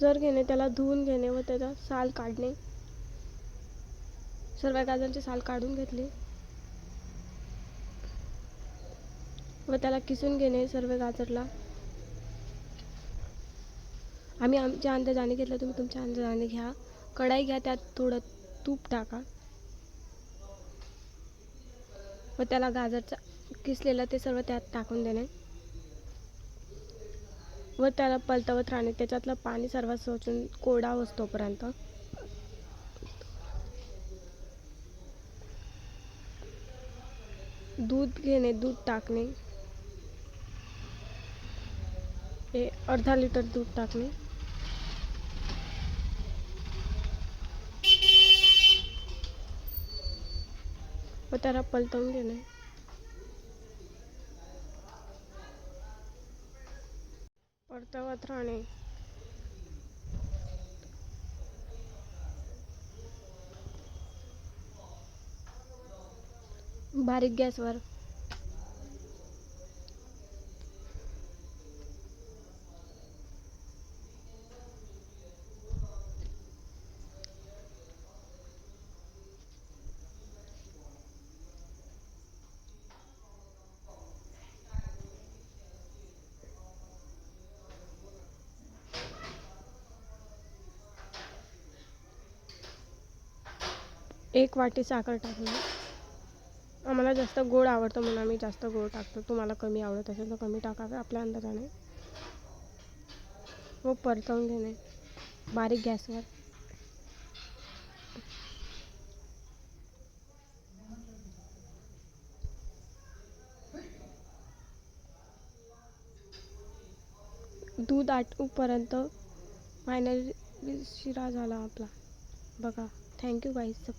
गाजर घेणे, त्याला धुवून घेणे व त्याचा साल काढणे. सर्व गाजरांची साल काढून घेतली व त्याला किसून घेणे सर्व गाजरला. आम्ही आमच्या अंदाजाने घेतलं, तुम्ही तुमच्या अंदाजाने घ्या. कढाई घ्या, त्यात थोडं तूप टाका व त्याला गाजरचा किसलेलं ते सर्व त्यात टाकून देणे व त्याला पलटवत राहणे. त्याच्यातलं पाणी सर्व शोषून कोरडा होईस्तोपर्यंत. दूध घेणे, दूध टाकणे, अर्धा लिटर दूध टाकणे व त्याला पलटवून घेणे. परतवत राहणे. बारीक गॅसवर. एक वाटी साखर टाकणे. आम्हाला जास्त गोड आवडतं म्हणून आम्ही जास्त गोड टाकतो. तुम्हाला कमी आवडत असेल तर कमी टाकावे आपल्या अंदाजाने. व परतवून घेणे बारीक गॅसवर. दूध आटूपर्यंत फायनली शिरा झाला आपला. बघा. Thank you guys.